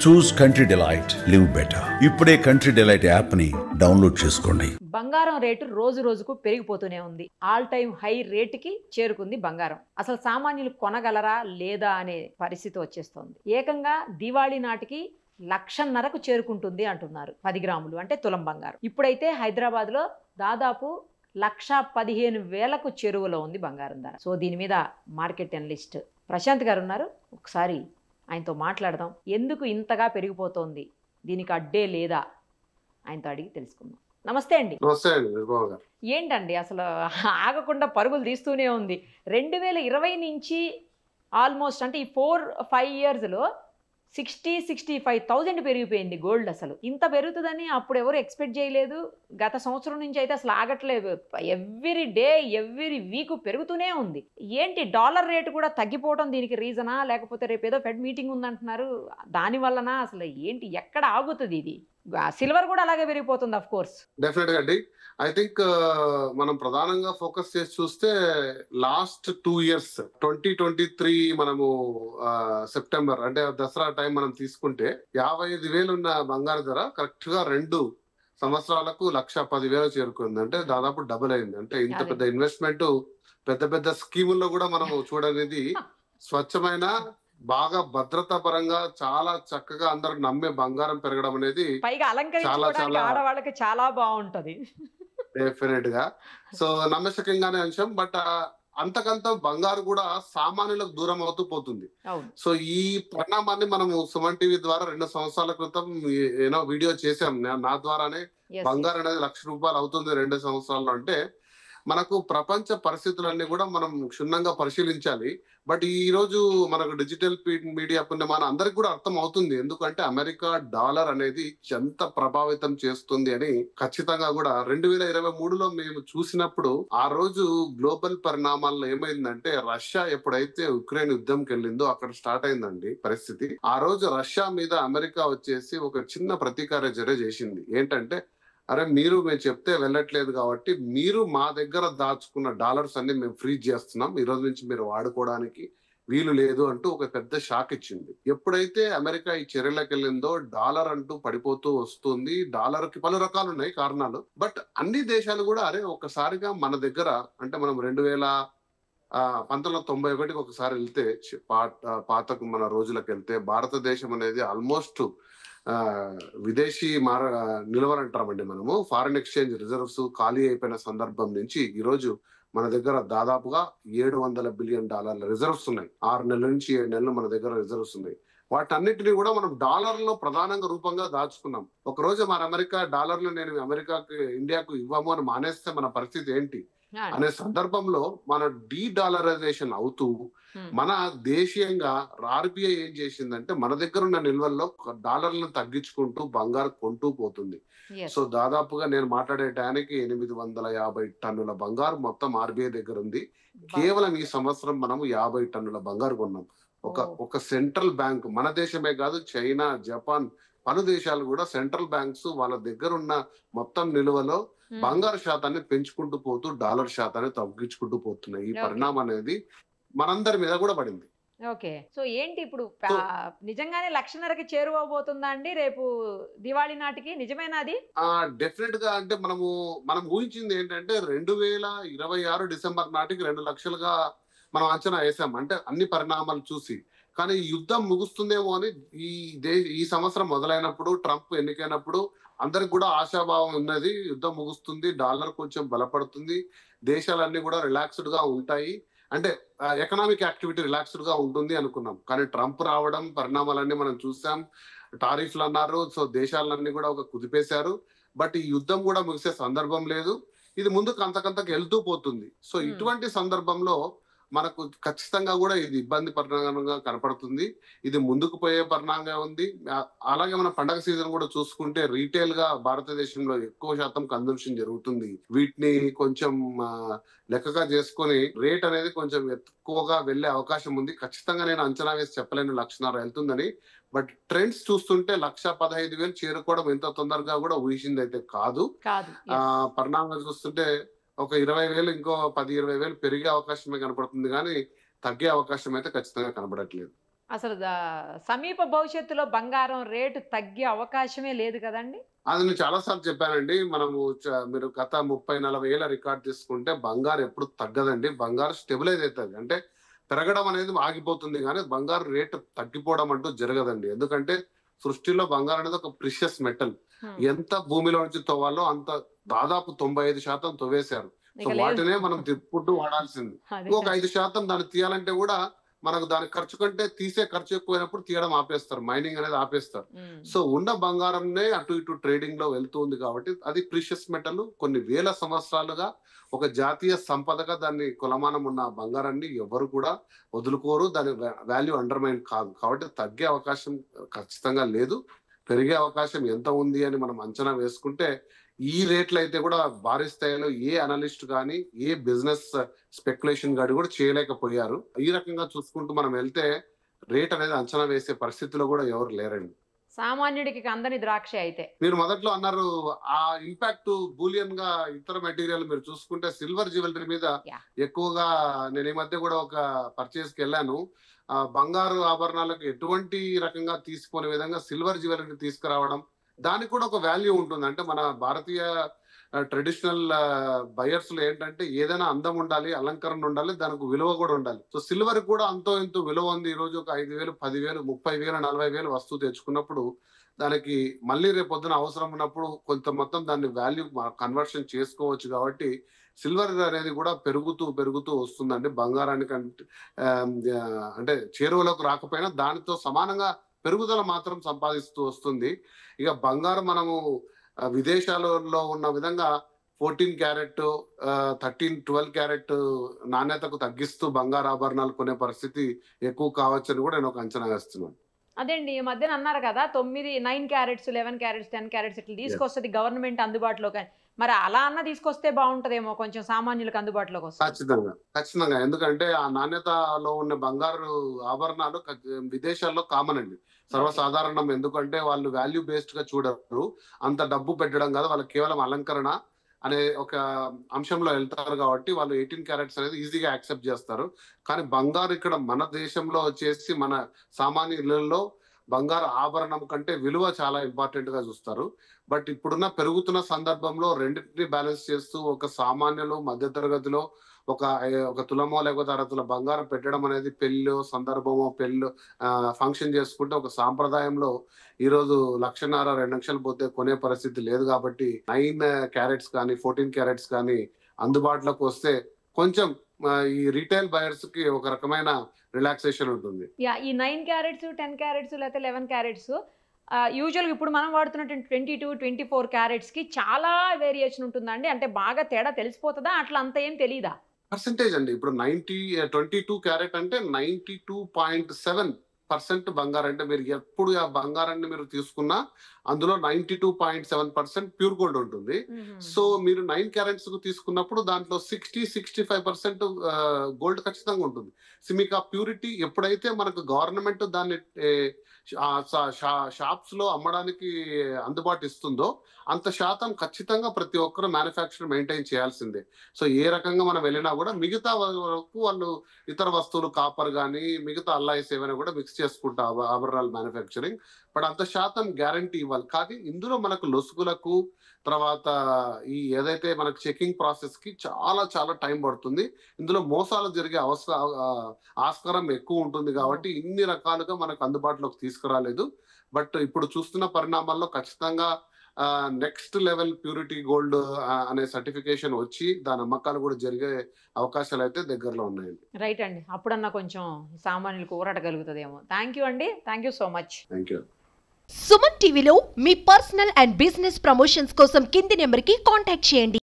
చూస్ country delight, live better. ఇప్పుడే country delight app ని download చేసుకోండి. బంగారం రేటు రోజు రోజుకు పెరిగిపోతూనే ఉంది. ఆల్ టైమ్ హై రేటుకి చేరుకుంది బంగారం. అసలు సామాన్యులు కొనగలరా లేదా అనే పరిస్థితి వచ్చేస్తోంది. ఏకంగా దివాళీ నాటికి 1,50,000కు చేరుకుంటుంది అంటున్నారు. 10 గ్రాములు అంటే తులం బంగారం. ఇప్పుడైతే హైదరాబాద్లో దాదాపు 1,15,000కు చేరువలో ఉంది బంగారం ధర. సో దీని మీద మార్కెట్ అనలిస్ట్ ప్రశాంత్ గారు ఉన్నారు. ఒకసారి ఆయనతో మాట్లాడదాం. ఎందుకు ఇంతగా పెరిగిపోతోంది, దీనికి అడ్డే లేదా, ఆయనతో అడిగి తెలుసుకుందాం. నమస్తే అండి. ఏంటండి అసలు ఆగకుండా పరుగులు తీస్తూనే ఉంది. 2020 నుంచి ఆల్మోస్ట్ అంటే ఈ 4-5 ఇయర్స్లో 60,000-65,000 పెరిగిపోయింది గోల్డ్. అసలు ఇంత పెరుగుతుందని అప్పుడు ఎవరు ఎక్స్పెక్ట్ చేయలేదు. గత సంవత్సరం నుంచి అయితే అసలు ఆగట్లేదు. ఎవ్రీ డే ఎవ్రీ వీక్ పెరుగుతూనే ఉంది. ఏంటి డాలర్ రేటు కూడా తగ్గిపోవడం దీనికి రీజనా, లేకపోతే రేపు ఏదో ఫెడ్ మీటింగ్ ఉందంటున్నారు దాని వలన, అసలు ఏంటి ఎక్కడ ఆగుతుంది ఇది? సిల్వర్ కూడా అలాగే పెరిగిపోతుంది ఆఫ్ కోర్స్. డెఫినెట్ గా అండి. ఐ థింక్ మనం ప్రధానంగా ఫోకస్ చేసి చూస్తే లాస్ట్ 2 ఇయర్స్ 2023 మనము సెప్టెంబర్ అంటే దసరా టైం మనం తీసుకుంటే 55,000 ఉన్న బంగారు ధర కరెక్ట్ గా 2 సంవత్సరాలకు 1,10,000 చేరుకుంది. అంటే దాదాపు డబుల్ అయింది. అంటే ఇంత పెద్ద ఇన్వెస్ట్మెంట్ పెద్ద పెద్ద స్కీముల్లో కూడా మనము చూడనేది స్వచ్ఛమైన బాగా భద్రతా పరంగా చాలా చక్కగా అందరూ నమ్మే బంగారం పెరగడం అనేది చాలా చాలా ఆడవాళ్ళకి చాలా బాగుంటది. డెఫినెట్ గా సో నమ్మశక్యంగానే అంశం. బట్ అంతకంత బంగారు కూడా సామాన్యులకు దూరం అవుతూ పోతుంది. సో ఈ పరిణామాన్ని మనము సుమన్ టీవీ ద్వారా 2 సంవత్సరాల క్రితం వీడియో చేసాం. నా ద్వారానే బంగారు అనేది ₹1,00,000 అవుతుంది 2 సంవత్సరాల్లో. అంటే మనకు ప్రపంచ పరిస్థితులన్నీ కూడా మనం క్షుణ్ణంగా పరిశీలించాలి. బట్ ఈ రోజు మనకు డిజిటల్ మీడియా పుణ్యమాన అందరికి కూడా అర్థం అవుతుంది. ఎందుకంటే అమెరికా డాలర్ అనేది ఎంత ప్రభావితం చేస్తుంది అని ఖచ్చితంగా కూడా 2023లో మేము చూసినప్పుడు ఆ రోజు గ్లోబల్ పరిణామాల్లో ఏమైందంటే, రష్యా ఎప్పుడైతే ఉక్రెయిన్ యుద్ధంకి వెళ్ళిందో అక్కడ స్టార్ట్ అయిందండి పరిస్థితి. ఆ రోజు రష్యా మీద అమెరికా వచ్చేసి ఒక చిన్న ప్రతీకార చర్య చేసింది. ఏంటంటే, అరే మేము చెప్తే వెళ్ళట్లేదు కాబట్టి మీరు మా దగ్గర దాచుకున్న డాలర్స్ అన్ని మేము ఫ్రీజ్ చేస్తున్నాం, ఈ రోజు నుంచి మీరు వాడుకోవడానికి వీలు లేదు అంటూ ఒక పెద్ద షాక్ ఇచ్చింది. ఎప్పుడైతే అమెరికా ఈ చర్యలకు వెళ్ళిందో డాలర్ అంటూ పడిపోతూ వస్తుంది. డాలర్ కి పలు రకాలు ఉన్నాయి కారణాలు. బట్ అన్ని దేశాలు కూడా అరే ఒకసారిగా మన దగ్గర అంటే మనం 1991 ఒకసారి వెళ్తే పాతకు మన రోజులకు వెళ్తే భారతదేశం అనేది ఆల్మోస్ట్ విదేశీ నిలవలంటామండి మనము. ఫారిన్ ఎక్స్చేంజ్ రిజర్వ్స్ ఖాళీ అయిపోయిన సందర్భం నుంచి ఈ రోజు మన దగ్గర దాదాపుగా $700 బిలియన్ రిజర్వ్స్ ఉన్నాయి. 6 నెలల నుంచి 7 నెలలు మన దగ్గర రిజర్వ్స్ ఉన్నాయి. వాటన్నిటిని కూడా మనం డాలర్లో ప్రధానంగా రూపంగా దాచుకున్నాం. ఒక రోజు మన అమెరికా డాలర్లు నేను అమెరికాకి ఇండియాకు ఇవ్వము అని మానేస్తే మన పరిస్థితి ఏంటి అనే సందర్భంలో మన డీడాలరైజేషన్ అవుతూ మన దేశీయంగా RBI ఏం చేసిందంటే మన దగ్గర ఉన్న నిల్వల్లో డాలర్లను తగ్గించుకుంటూ బంగారు కొంటూ పోతుంది. సో దాదాపుగా నేను మాట్లాడే టయానికి 850 టన్నుల బంగారు మొత్తం RBI దగ్గర ఉంది. కేవలం ఈ సంవత్సరం మనము 50 టన్నుల బంగారు కొన్నాం. ఒక సెంట్రల్ బ్యాంక్, మన దేశమే కాదు చైనా, జపాన్ పలు దేశాలు కూడా సెంట్రల్ బ్యాంక్స్ వాళ్ళ దగ్గర ఉన్న మొత్తం నిల్వలో బంగారు శాతాన్ని పెంచుకుంటూ పోతూ డాలర్ శాతాన్ని తగ్గించుకుంటూ పోతున్నాయి. ఈ పరిణామం అనేది మనందరి మీద కూడా పడింది. ఓకే, సో ఏంటి ఇప్పుడు నిజంగానే 1,50,000కి చేరువబోతుందా అండి రేపు దివాళీ నాటికి? నిజమేనా అది? డెఫినెట్ గా అంటే మనం ఊహించింది ఏంటంటే 2026 డిసెంబర్ నాటికి 2 లక్షలుగా మనం అంచనా వేసాం. అంటే అన్ని పరిణామాలు చూసి. కానీ యుద్ధం ముగుస్తుందేమో అని ఈ సంవత్సరం మొదలైనప్పుడు ట్రంప్ ఎన్నికైనప్పుడు అందరికి కూడా ఆశాభావం ఉన్నది. యుద్ధం ముగుస్తుంది, డాలర్ కొంచెం బలపడుతుంది, దేశాలన్నీ కూడా రిలాక్స్డ్ గా ఉంటాయి, అంటే ఎకనామిక్ యాక్టివిటీ రిలాక్స్డ్ గా ఉంటుంది అనుకున్నాం. కానీ ట్రంప్ రావడం పరిణామాలన్నీ మనం చూసాం. టారిఫ్లు అన్నారు, సో దేశాలన్నీ కూడా ఒక కుదిపేశారు. బట్ ఈ యుద్ధం కూడా ముగిసే సందర్భం లేదు. ఇది ముందుకు అంతకంతకు వెళ్తూ పోతుంది. సో ఇటువంటి సందర్భంలో మనకు ఖచ్చితంగా కూడా ఇది ఇబ్బంది పరిణామంగా కనపడుతుంది. ఇది ముందుకు పోయే పరిణామంగా ఉంది. అలాగే మన పండగ సీజన్ కూడా చూసుకుంటే రీటైల్ గా భారతదేశంలో ఎక్కువ శాతం కన్జంప్షన్ జరుగుతుంది. వీటిని కొంచెం లెక్కగా చేసుకొని రేట్ అనేది కొంచెం ఎక్కువగా వెళ్లే అవకాశం ఉంది. ఖచ్చితంగా నేను అంచనా వేసి చెప్పలేని 1,50,000 వెళ్తుందని. బట్ ట్రెండ్స్ చూస్తుంటే 1,15,000 చేరుకోవడం ఎంత తొందరగా కూడా ఊహించింది అయితే కాదు. పరిణామాలు చూస్తుంటే ఒక 20,000 ఇంకో 10-20,000 పెరిగే అవకాశమే కనపడుతుంది, కానీ తగ్గే అవకాశం అయితే ఖచ్చితంగా కనబడట్లేదు. అసలు సమీప భవిష్యత్తులో బంగారం రేటు తగ్గే అవకాశమే లేదు కదండి. అది నేను చాలా సార్లు చెప్పానండి. మనము మీరు గత 30-40 ఏళ్ల రికార్డ్ తీసుకుంటే బంగారు ఎప్పుడు తగ్గదండి. బంగారు స్టెబిలైజ్ అవుతుంది. అంటే పెరగడం అనేది ఆగిపోతుంది కానీ బంగారు రేటు తగ్గిపోవడం అంటూ జరగదండి. ఎందుకంటే సృష్టిలో బంగారం అనేది ఒక ప్రిషియస్ మెటల్. ఎంత భూమిలో నుంచి తవ్వాలో అంత దాదాపు 95% తవ్వేశారు. సో వాటినే మనం తిప్పుకుంటూ వాడాల్సింది. ఒక 5% దాన్ని తీయాలంటే కూడా మనకు దాని ఖర్చు కంటే తీసే ఖర్చు ఎక్కువైనప్పుడు తీయడం ఆపేస్తారు, మైనింగ్ అనేది ఆపేస్తారు. సో ఉన్న బంగారంనే అటు ఇటు ట్రేడింగ్ లో వెళ్తుంది కాబట్టి అది ప్రీషియస్ మెటల్. కొన్ని వేల సంవత్సరాలుగా ఒక జాతీయ సంపదగా దాన్ని కొలమానం ఉన్న బంగారాన్ని ఎవరు కూడా వదులుకోరు. దాని వాల్యూ అండర్మైన్ కాదు. కాబట్టి తగ్గే అవకాశం ఖచ్చితంగా లేదు. పెరిగే అవకాశం ఎంత ఉంది అని మనం అంచనా వేసుకుంటే ఈ రేట్లు అయితే కూడా భారీ స్థాయిలో ఏ అనలిస్ట్ కానీ ఏ బిజినెస్ స్పెక్యులేషన్ గాడి కూడా చేయలేకపోయారు. ఈ రకంగా చూసుకుంటూ మనం వెళ్తే రేట్ అనేది అంచనా వేసే పరిస్థితిలో కూడా ఎవరు లేరండి. సామాన్యుడికి అందని ద్రాక్ష అయితే. మీరు మొదట్లో అన్నారు ఆ ఇంపాక్ట్ బూలియన్ గా ఇతర మెటీరియల్ మీరు చూసుకుంటే సిల్వర్ జ్యువెలరీ మీద ఎక్కువగా నేను ఈ మధ్య కూడా ఒక పర్చేస్ కి వెళ్ళాను. బంగారు ఆభరణాలకు ఎటువంటి రకంగా తీసుకునే విధంగా సిల్వర్ జ్యువెలరీ తీసుకురావడం, దానికి కూడా ఒక వాల్యూ ఉంటుంది. అంటే మన భారతీయ ట్రెడిషనల్ బయర్స్ లో ఏంటంటే ఏదైనా అందం ఉండాలి, అలంకరణ ఉండాలి, దానికి విలువ కూడా ఉండాలి. సో సిల్వర్ కూడా అంతో ఎంతో విలువ ఉంది. ఈ రోజు ఒక 5,000, 10,000, 30,000, 40,000 వస్తువు తెచ్చుకున్నప్పుడు దానికి మళ్ళీ రేపు పొద్దున అవసరం ఉన్నప్పుడు కొంత మొత్తం దాన్ని వాల్యూ కన్వర్షన్ చేసుకోవచ్చు. కాబట్టి సిల్వర్ అనేది కూడా పెరుగుతూ వస్తుందండి. బంగారానికి అంటే చేరువలోకి రాకపోయినా దానితో సమానంగా పెరుగుదల మాత్రం సంపాదిస్తూ వస్తుంది. ఇక బంగారం మనము విదేశాలలో ఉన్న విధంగా 14 క్యారెట్ 13, 12 క్యారెట్ నాణ్యతకు తగ్గిస్తూ బంగారు ఆభరణాలు కొనే పరిస్థితి ఎక్కువ కావచ్చని కూడా నేను ఒక అంచనా వేస్తున్నాను. అదేండి ఈ మధ్యన అన్నారు కదా 9 క్యారెట్స్ 11 క్యారెట్స్ 10 క్యారెట్స్ ఇట్లా తీసుకొస్తుంది గవర్నమెంట్ అందుబాటులో. కానీ మరి అలా అన్న తీసుకొస్తే బాగుంటదేమో, కొంచెం సామాన్యులకు అందుబాటులోకి వస్తుంది. ఖచ్చితంగా. ఎందుకంటే ఆ నాణ్యతలో ఉన్న బంగారు ఆభరణాలు విదేశాల్లో కామన్ అండి, సర్వసాధారణం. ఎందుకంటే వాళ్ళు వాల్యూ బేస్డ్ గా చూడరు. అంత డబ్బు పెట్టడం కాదు, వాళ్ళకి కేవలం అలంకరణ అనే ఒక అంశంలో వెళ్తారు కాబట్టి వాళ్ళు 18 క్యారెట్స్ అనేది ఈజీగా యాక్సెప్ట్ చేస్తారు. కానీ బంగారు ఇక్కడ మన దేశంలో వచ్చేసి మన సామాన్య ఇళ్లలో బంగారు ఆభరణం కంటే విలువ చాలా ఇంపార్టెంట్ గా చూస్తారు. బట్ ఇప్పుడున్న పెరుగుతున్న సందర్భంలో రెండింటిని బ్యాలెన్స్ చేస్తూ ఒక సామాన్యులు మధ్యతరగతిలో ఒక తులమో లేకపోతే అరతుల బంగారం పెట్టడం అనేది పెళ్ళో సందర్భమో ఫంక్షన్ చేసుకుంటే ఒక సాంప్రదాయంలో ఈ రోజు 1,50,000, 2 లక్షలు పోతే కొనే పరిస్థితి లేదు. కాబట్టి 9 క్యారెట్స్ కానీ 14 క్యారెట్స్ కానీ అందుబాటులోకి వస్తే కొంచెం ఈ రీటైల్ బయర్స్ కి ఒక రకమైన రిలాక్సేషన్ ఉంటుంది. ఈ 9 క్యారెట్స్ 10 క్యారెట్స్ లేకపోతే 11 క్యారెట్స్ యూజువల్గా ఇప్పుడు మనం వాడుతున్నటువంటి 22, 24 క్యారెట్స్ కి చాలా వేరియేషన్ ఉంటుందండి. అంటే బాగా తేడా తెలిసిపోతుందా, అట్లా అంత ఏం తెలీదా? పర్సెంటేజ్ అండి. ఇప్పుడు 22 క్యారెట్ అంటే 92.7% బంగారం. అంటే మీరు ఎప్పుడు ఆ బంగారాన్ని మీరు తీసుకున్నా అందులో 92.7% ప్యూర్ గోల్డ్ ఉంటుంది. సో మీరు 9 క్యారెట్స్ కు తీసుకున్నప్పుడు దాంట్లో 60-65% గోల్డ్ ఖచ్చితంగా ఉంటుంది. సో మీకు ఆ ప్యూరిటీ ఎప్పుడైతే మనకు గవర్నమెంట్ దాన్ని షాప్స్ లో అమ్మడానికి అందుబాటు ఇస్తుందో అంత శాతం ఖచ్చితంగా ప్రతి ఒక్కరు మ్యానుఫ్యాక్చర్ మెయింటైన్ చేయాల్సిందే. సో ఏ రకంగా మనం వెళ్ళినా కూడా మిగతా వరకు వాళ్ళు ఇతర వస్తువులు కాపర్ కానీ మిగతా అల్లాయిస్ ఏమైనా కూడా మిక్స్ చేసుకుంటారు ఆభరణాలు మ్యానుఫ్యాక్చరింగ్. బట్ అంత శాతం గ్యారంటీ ఇవ్వాలి. కానీ ఇందులో మనకు లొసుగులకు తర్వాత ఈ ఏదైతే మనకు చెకింగ్ ప్రాసెస్ కి చాలా చాలా టైం పడుతుంది. ఇందులో మోసాలు జరిగే ఆస్కారం ఎక్కువ ఉంటుంది. కాబట్టి ఇన్ని రకాలుగా మనకు అందుబాటులోకి తీసుకురాలేదు. బట్ ఇప్పుడు చూస్తున్న పరిణామాల్లో ఖచ్చితంగా నెక్స్ట్ లెవెల్ ప్యూరిటీ గోల్డ్ అనే సర్టిఫికేషన్ వచ్చి దాని అమ్మకాలు కూడా జరిగే అవకాశాలు అయితే దగ్గరలో ఉన్నాయండి. రైట్ అండి, అప్పుడన్నా కొంచెం సామాన్యులకు ఊరట కలుగుతుందేమో. థ్యాంక్ యూ అండి, thank you so much. Thank you. Suman టీవీలో మీ పర్సనల్ అండ్ బిజినెస్ ప్రమోషన్స్ కోసం కింది నెంబర్కి కాంటాక్ట్ చేయండి.